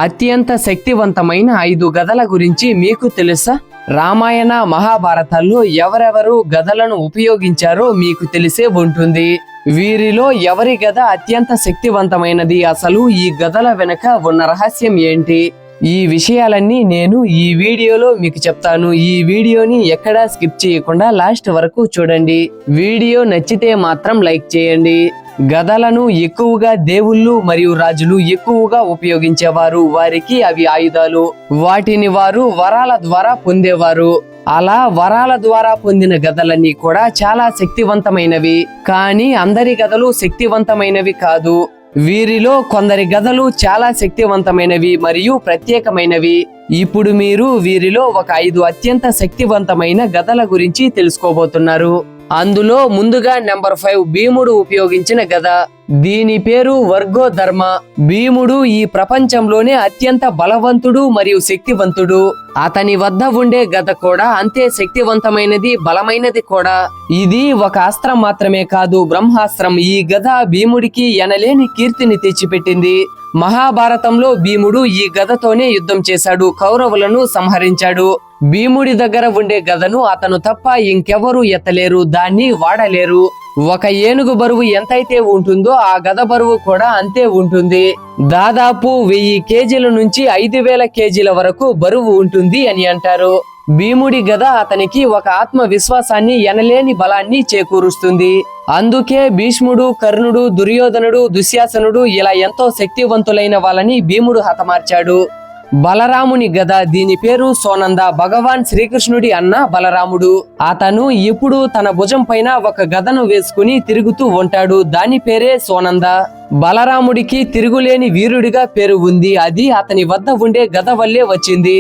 అత్యంత శక్తివంతమైన 5 గదల గురించి మీకు తెలుసా? రామాయణ మహాభారతాల్లో ఎవరెవరు గదలను ఉపయోగించారో మీకు తెలిసే ఉంటుంది. వీరిలో ఎవరి గద అత్యంత శక్తివంతమైనది, అసలు ఈ గదల వెనుక ఉన్న రహస్యం ఏంటి? ఈ విషయాలన్నీ నేను ఈ వీడియోలో మీకు చెప్తాను. ఈ వీడియోని ఎక్కడా స్కిప్ చేయకుండా లాస్ట్ వరకు చూడండి. వీడియో నచ్చితే మాత్రం లైక్ చేయండి. గదలను ఎక్కువగా దేవుళ్ళు మరియు రాజులు ఎక్కువగా ఉపయోగించేవారు. వారికి అవి ఆయుధాలు. వాటిని వారు వరాల ద్వారా పొందేవారు. అలా వరాల ద్వారా పొందిన గదలన్నీ కూడా చాలా శక్తివంతమైనవి. కానీ అందరి గదలు శక్తివంతమైనవి కాదు. వీరిలో కొందరి గదలు చాలా శక్తివంతమైనవి మరియు ప్రత్యేకమైనవి. ఇప్పుడు మీరు వీరిలో ఒక 5 అత్యంత శక్తివంతమైన గదల గురించి తెలుసుకోబోతున్నారు. అందులో ముందుగా నెంబర్ 5 భీముడు ఉపయోగించిన గద. దీని పేరు వర్గోధర్మ. భీముడు ఈ ప్రపంచంలోనే అత్యంత బలవంతుడు మరియు శక్తివంతుడు. అతని వద్ద ఉండే గద కూడా అంతే శక్తివంతమైనది, బలమైనది కూడా. ఇది ఒక అస్త్రం మాత్రమే కాదు, బ్రహ్మాస్త్రం. ఈ గద భీముడికి ఎనలేని కీర్తిని తెచ్చిపెట్టింది. మహాభారతంలో భీముడు ఈ గదతోనే యుద్ధం చేశాడు, కౌరవులను సంహరించాడు. భీముడి దగ్గర ఉండే గదను అతను తప్ప ఇంకెవరూ ఎత్తలేరు, దాన్ని వాడలేరు. ఒక ఏనుగు బరువు ఎంతైతే ఉంటుందో ఆ గద బరువు కూడా అంతే ఉంటుంది. దాదాపు 1000 కేజీల నుంచి 5000 కేజీల వరకు బరువు ఉంటుంది అని అంటారు. భీముడి గద అతనికి ఒక ఆత్మవిశ్వాసాన్ని, ఎనలేని బలాన్ని చేకూరుస్తుంది. అందుకే భీష్ముడు, కర్ణుడు, దుర్యోధనుడు, దుశ్శాసనుడు ఇలా ఎంతో శక్తివంతులైన వాళ్ళని భీముడు హతమార్చాడు. బలరాముని గద. దీని పేరు సోనంద. భగవాన్ శ్రీకృష్ణుడి అన్న బలరాముడు. అతను ఇప్పుడు తన భుజం పైన ఒక గదను వేసుకుని తిరుగుతూ ఉంటాడు. దాని పేరే సోనంద. బలరాముడికి తిరుగులేని వీరుడిగా పేరు ఉంది. అది అతని వద్ద ఉండే గద వల్లే వచ్చింది.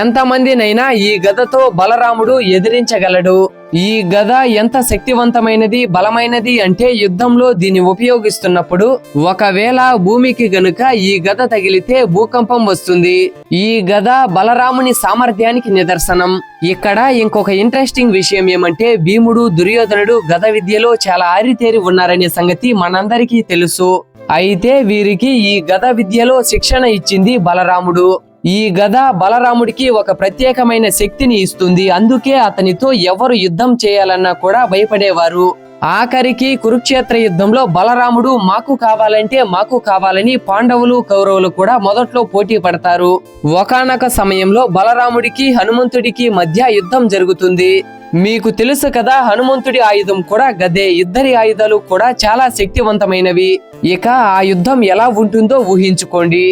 ఎంతమందినైనా ఈ గదతో బలరాముడు ఎదిరించగలడు. ఈ గద ఎంత శక్తివంతమైనది, బలమైనది అంటే యుద్ధంలో దీన్ని ఉపయోగిస్తున్నప్పుడు ఒకవేళ భూమికి గనుక ఈ గద తగిలితే భూకంపం వస్తుంది. ఈ గద బలరాముని సామర్థ్యానికి నిదర్శనం. ఇక్కడ ఇంకొక ఇంట్రెస్టింగ్ విషయం ఏమంటే భీముడు, దుర్యోధనుడు గద విద్యలో చాలా ఆరితేరి ఉన్నారనే సంగతి మనందరికీ తెలుసు. అయితే వీరికి ఈ గద విద్యలో శిక్షణ ఇచ్చింది బలరాముడు. ఈ గద బలరాముడికి ఒక ప్రత్యేకమైన శక్తిని ఇస్తుంది. అందుకే అతనితో ఎవరు యుద్ధం చేయాలన్నా కూడా భయపడేవారు. ఆఖరికి కురుక్షేత్ర యుద్ధంలో బలరాముడు మాకు కావాలని పాండవులు, కౌరవులు కూడా మొదట్లో పోటీ పడతారు. ఒకానొక సమయంలో బలరాముడికి, హనుమంతుడికి మధ్య యుద్ధం జరుగుతుంది. మీకు తెలుసు కదా, హనుమంతుడి ఆయుధం కూడా గదే. ఇద్దరి ఆయుధాలు కూడా చాలా శక్తివంతమైనవి. ఇక ఆ యుద్ధం ఎలా ఉంటుందో ఊహించుకోండి.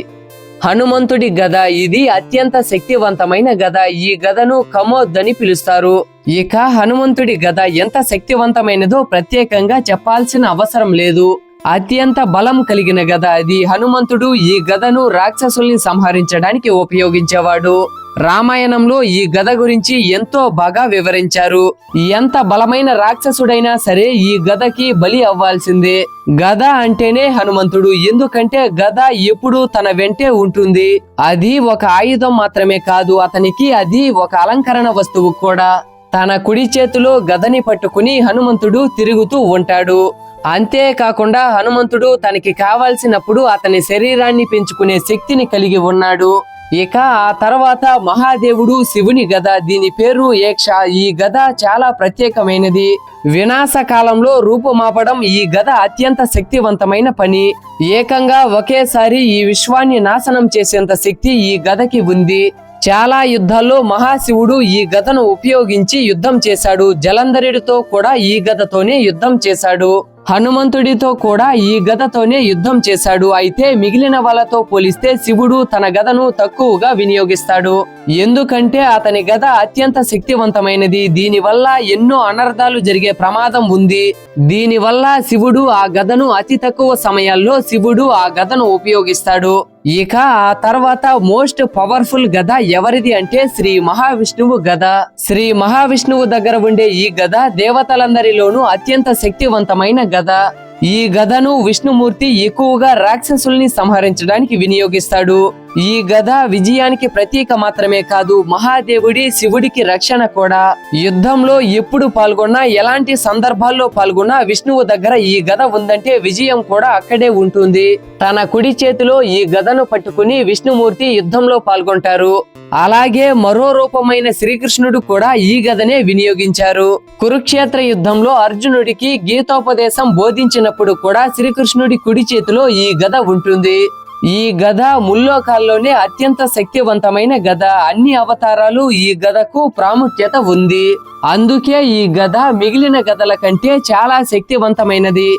హనుమంతుడి గద. ఇది అత్యంత శక్తివంతమైన గద. ఈ గదను కమోద్ అని పిలుస్తారు. ఇక హనుమంతుడి గద ఎంత శక్తివంతమైనదో ప్రత్యేకంగా చెప్పాల్సిన అవసరం లేదు. అత్యంత బలం కలిగిన గద అది. హనుమంతుడు ఈ గదను రాక్షసుల్ని సంహరించడానికి ఉపయోగించేవాడు. రామాయణంలో ఈ గద గురించి ఎంతో బాగా వివరించారు. ఎంత బలమైన రాక్షసుడైనా సరే ఈ గదకి బలి అవ్వాల్సిందే. గద అంటేనే హనుమంతుడు. ఎందుకంటే గద ఎప్పుడు తన వెంటే ఉంటుంది. అది ఒక ఆయుధం మాత్రమే కాదు, అతనికి అది ఒక అలంకరణ వస్తువు కూడా. తన కుడి చేతిలో గదని పట్టుకుని హనుమంతుడు తిరుగుతూ ఉంటాడు. అంతేకాకుండా హనుమంతుడు తనకి కావాల్సినప్పుడు అతని శరీరాన్ని పెంచుకునే శక్తిని కలిగి ఉన్నాడు. ఇక ఆ తర్వాత మహాదేవుడు శివుని గద. దీని పేరు ఏక్ష. ఈ గద చాలా ప్రత్యేకమైనది. వినాశ కాలంలో రూపుమాపడం ఈ గద అత్యంత శక్తివంతమైన పని. ఏకంగా ఒకేసారి ఈ విశ్వాన్ని నాశనం చేసేంత శక్తి ఈ గదకి ఉంది. చాలా యుద్ధాల్లో మహాశివుడు ఈ గదను ఉపయోగించి యుద్ధం చేశాడు. జలంధరుడితో కూడా ఈ గదతోనే యుద్ధం చేశాడు. హనుమంతుడితో కూడా ఈ గదతోనే యుద్ధం చేశాడు. అయితే మిగిలిన వాళ్ళతో పోలిస్తే శివుడు తన గదను తక్కువగా వినియోగిస్తాడు. ఎందుకంటే అతని గద అత్యంత శక్తివంతమైనది. దీనివల్ల ఎన్నో అనర్థాలు జరిగే ప్రమాదం ఉంది. దీనివల్ల శివుడు ఆ గదను అతి తక్కువ సమయాల్లో ఆ గదను ఉపయోగిస్తాడు. ఇక ఆ తర్వాత మోస్ట్ పవర్ఫుల్ గద ఎవరిది అంటే శ్రీ మహావిష్ణువు గద. శ్రీ మహావిష్ణువు దగ్గర ఉండే ఈ గద దేవతలందరిలోనూ అత్యంత శక్తివంతమైన గద. ఈ గదను విష్ణుమూర్తి ఎక్కువగా రాక్షసుల్ని సంహరించడానికి వినియోగిస్తాడు. ఈ గద విజయానికి ప్రతీక మాత్రమే కాదు, మహాదేవుడి శివుడికి రక్షణ కూడా. యుద్ధంలో ఎప్పుడు పాల్గొన్నా, ఎలాంటి సందర్భాల్లో పాల్గొన్నా విష్ణువు దగ్గర ఈ గద ఉందంటే విజయం కూడా అక్కడే ఉంటుంది. తన కుడి చేతిలో ఈ గదను పట్టుకుని విష్ణుమూర్తి యుద్ధంలో పాల్గొంటారు. అలాగే మరో రూపమైన శ్రీకృష్ణుడు కూడా ఈ గదనే వినియోగించారు. కురుక్షేత్ర యుద్ధంలో అర్జునుడికి గీతోపదేశం బోధించినప్పుడు కూడా శ్రీకృష్ణుడి కుడి చేతిలో ఈ గద ఉంటుంది. ఈ గద ముల్లోకాల్లోనే అత్యంత శక్తివంతమైన గద. అన్ని అవతారాలు ఈ గదకు ప్రాముఖ్యత ఉంది. అందుకే ఈ గద మిగిలిన గదల కంటే చాలా శక్తివంతమైనది.